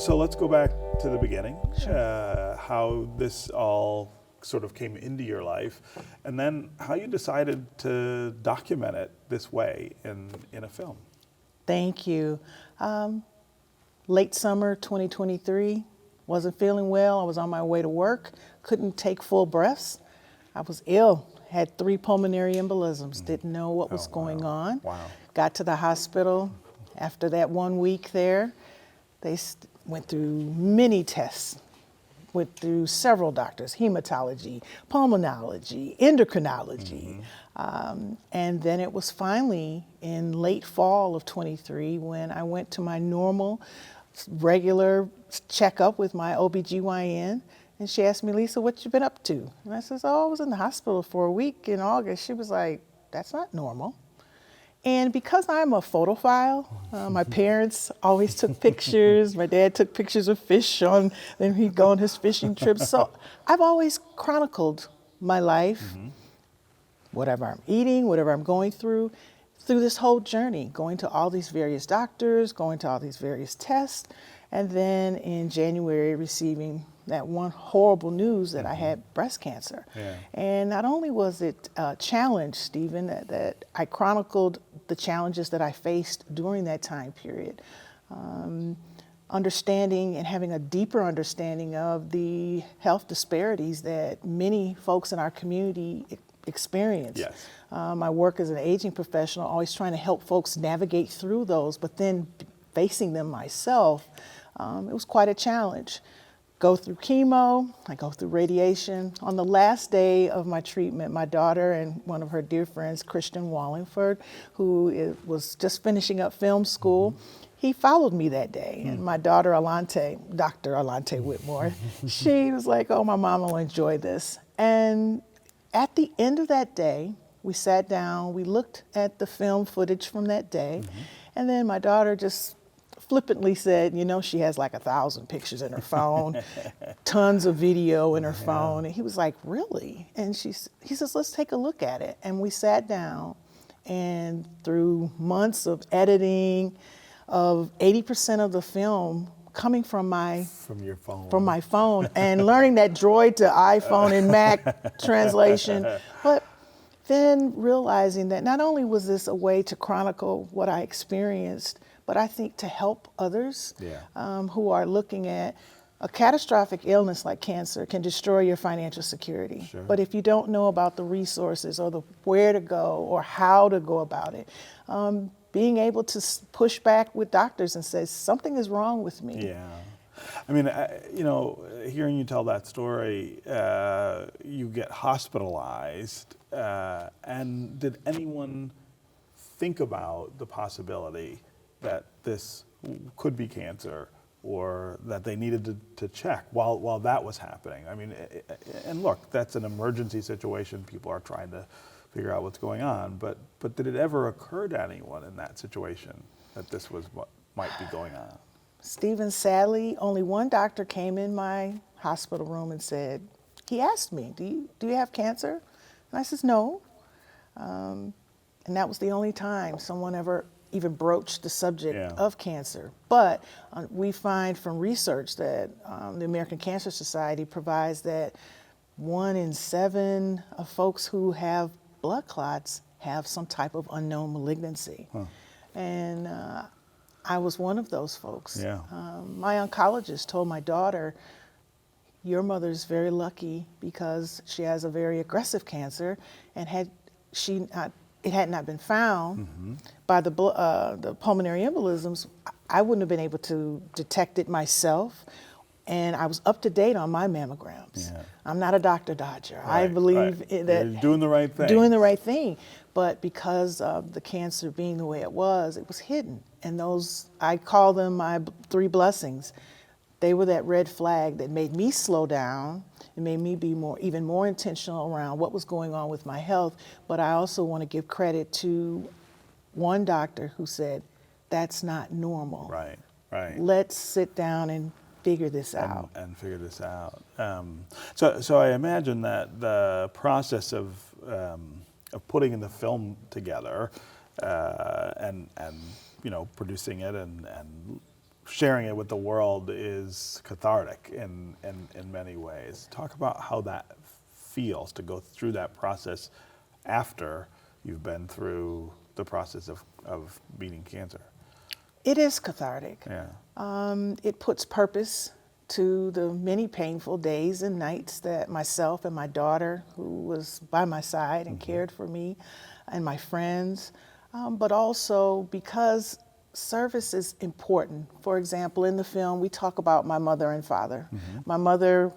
So let's go back to the beginning, Sure. how this all sort of came into your life, and then how you decided to document it this way in a film. Thank you. Late summer 2023, wasn't feeling well. I was on my way to work, couldn't take full breaths. I was ill, had 3 pulmonary embolisms, didn't know what was going on. Wow. Got to the hospital. After that 1 week there, they went through many tests, went through several doctors, hematology, pulmonology, endocrinology. And then it was finally in late fall of 23 when I went to my normal, regular checkup with my OBGYN. And she asked me, Lisa, what you been up to? And I says, oh, I was in the hospital for a week in August. She was like, that's not normal. And because I'm a photophile, my parents always took pictures. My dad took pictures of fish then he'd go on his fishing trips. So I've always chronicled my life, whatever I'm eating, whatever I'm going through this whole journey, going to all these various doctors, going to all these various tests, and then in January receiving that one horrible news that I had breast cancer. Yeah. And not only was it a challenge, Stephen, that I chronicled the challenges that I faced during that time period, understanding and having a deeper understanding of the health disparities that many folks in our community experience. Yes. My work as an aging professional, always trying to help folks navigate through those, but then facing them myself, it was quite a challenge. Go through chemo, I go through radiation. On the last day of my treatment, my daughter and one of her dear friends, Christian Wallingford, who was just finishing up film school, he followed me that day. And my daughter, Dr. Alante Whitmore, she was like, oh, my mom will enjoy this. And at the end of that day, we sat down, we looked at the film footage from that day, and then my daughter just flippantly said, you know, she has like 1,000 pictures in her phone, tons of video in her phone. And he was like, really? And he says, let's take a look at it. And we sat down, and through months of editing, of 80% of the film coming from my phone and learning that Droid to iPhone and Mac translation, but then realizing that not only was this a way to chronicle what I experienced, but I think to help others who are looking at a catastrophic illness like cancer can destroy your financial security. Sure. But if you don't know about the resources or where to go or how to go about it, being able to push back with doctors and say, something is wrong with me. Yeah. I mean, hearing you tell that story, you get hospitalized, and did anyone think about the possibility that this could be cancer or that they needed to check while that was happening? I mean, and look, that's an emergency situation. People are trying to figure out what's going on, but did it ever occur to anyone in that situation that this was what might be going on? Stephen, sadly, only one doctor came in my hospital room and said, he asked me, do you have cancer? And I says, no. And that was the only time someone ever even broached the subject of cancer. But we find from research that the American Cancer Society provides that 1 in 7 of folks who have blood clots have some type of unknown malignancy. And I was one of those folks. Yeah. My oncologist told my daughter, your mother's very lucky because she has a very aggressive cancer, and it had not been found by the pulmonary embolisms, I wouldn't have been able to detect it myself. And I was up to date on my mammograms. Yeah. I'm not a Dr. Dodger. Right, I believe that you're doing the right thing. Doing the right thing. But because of the cancer being the way it was hidden. And those, I call them my 3 blessings. They were that red flag that made me slow down. It made me be even more intentional around what was going on with my health. But I also want to give credit to one doctor who said, that's not normal. Right, right. Let's sit down and figure this out. And figure this out. So I imagine that the process of putting in the film together and producing it and sharing it with the world is cathartic in many ways. Talk about how that feels to go through that process after you've been through the process of beating cancer. It is cathartic. Yeah. It puts purpose to the many painful days and nights that myself and my daughter, who was by my side and cared for me, and my friends, but also because service is important. For example, in the film, we talk about my mother and father. My mother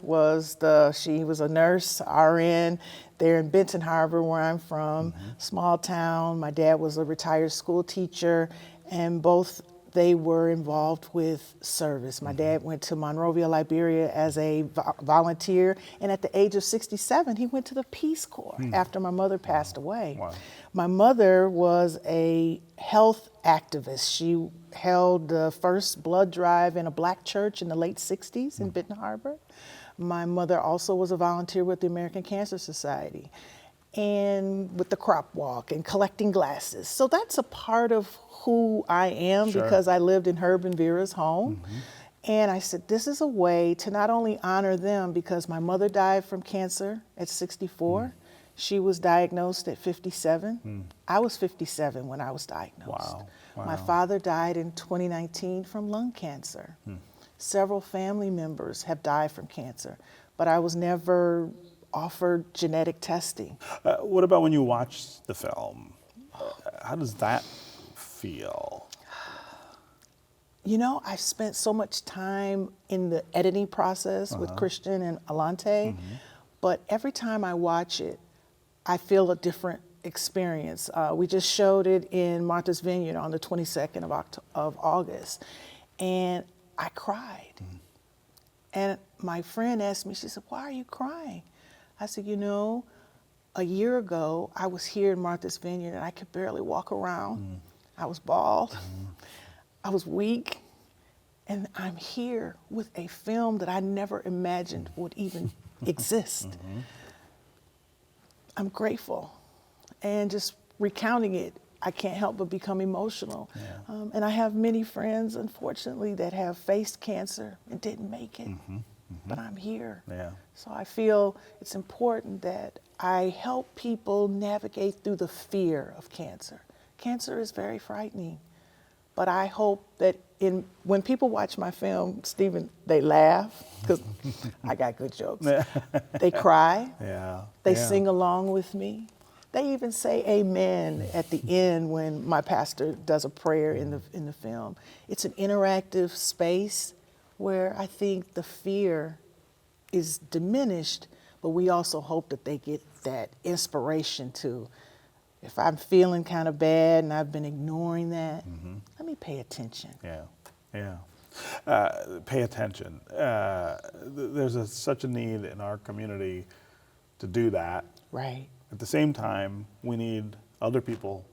she was a nurse, RN, there in Benton Harbor, where I'm from, small town. My dad was a retired school teacher, and both they were involved with service. My dad went to Monrovia, Liberia as a volunteer, and at the age of 67, he went to the Peace Corps after my mother passed away. Wow. My mother was a health activist. She held the first blood drive in a black church in the late 60s in Benton Harbor. My mother also was a volunteer with the American Cancer Society and with the crop walk and collecting glasses. So that's a part of who I am because I lived in Herb and Vera's home. And I said, this is a way to not only honor them, because my mother died from cancer at 64. She was diagnosed at 57. I was 57 when I was diagnosed. Wow. My father died in 2019 from lung cancer. Several family members have died from cancer, but I was never offered genetic testing. What about when you watch the film? How does that feel? You know, I've spent so much time in the editing process with Christian and Alante, but every time I watch it, I feel a different experience. We just showed it in Martha's Vineyard on the 22nd of August, and I cried. And my friend asked me, she said, why are you crying? I said, you know, a year ago, I was here in Martha's Vineyard and I could barely walk around. I was bald. I was weak. And I'm here with a film that I never imagined would even exist. I'm grateful. And just recounting it, I can't help but become emotional. And I have many friends, unfortunately, that have faced cancer and didn't make it. But I'm here. So I feel it's important that I help people navigate through the fear of cancer. Cancer is very frightening. But I hope that when people watch my film, Stephen, they laugh, because I got good jokes. They cry. They sing along with me. They even say amen at the end when my pastor does a prayer in the film. It's an interactive space where I think the fear is diminished, but we also hope that they get that inspiration to, if I'm feeling kind of bad and I've been ignoring that, let me pay attention. Pay attention. There's such a need in our community to do that. Right. At the same time, we need other people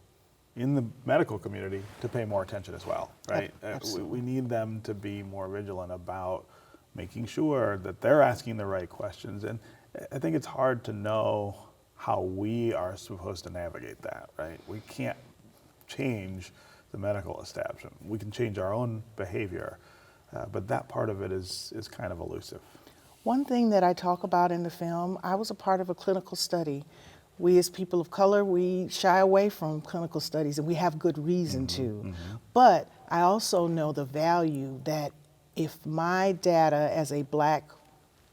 in the medical community to pay more attention as well, right? We need them to be more vigilant about making sure that they're asking the right questions. And I think it's hard to know how we are supposed to navigate that, right? We can't change the medical establishment. We can change our own behavior, but that part of it is kind of elusive. One thing that I talk about in the film, I was a part of a clinical study. We as people of color, we shy away from clinical studies, and we have good reason to. But I also know the value that if my data as a Black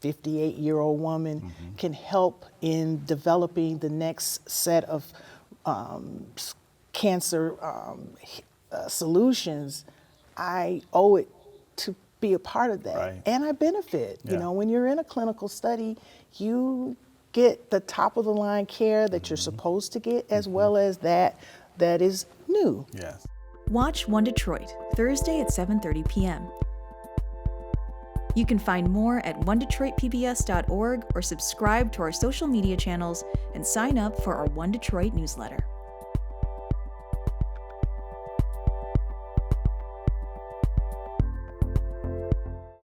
58-year-old woman can help in developing the next set of cancer solutions, I owe it to be a part of that. Right. And I benefit. You know, when you're in a clinical study, you get the top of the line care that you're supposed to get, as well as that is new. Yes. Watch One Detroit, Thursday at 7:30 p.m. You can find more at onedetroitpbs.org or subscribe to our social media channels and sign up for our One Detroit newsletter.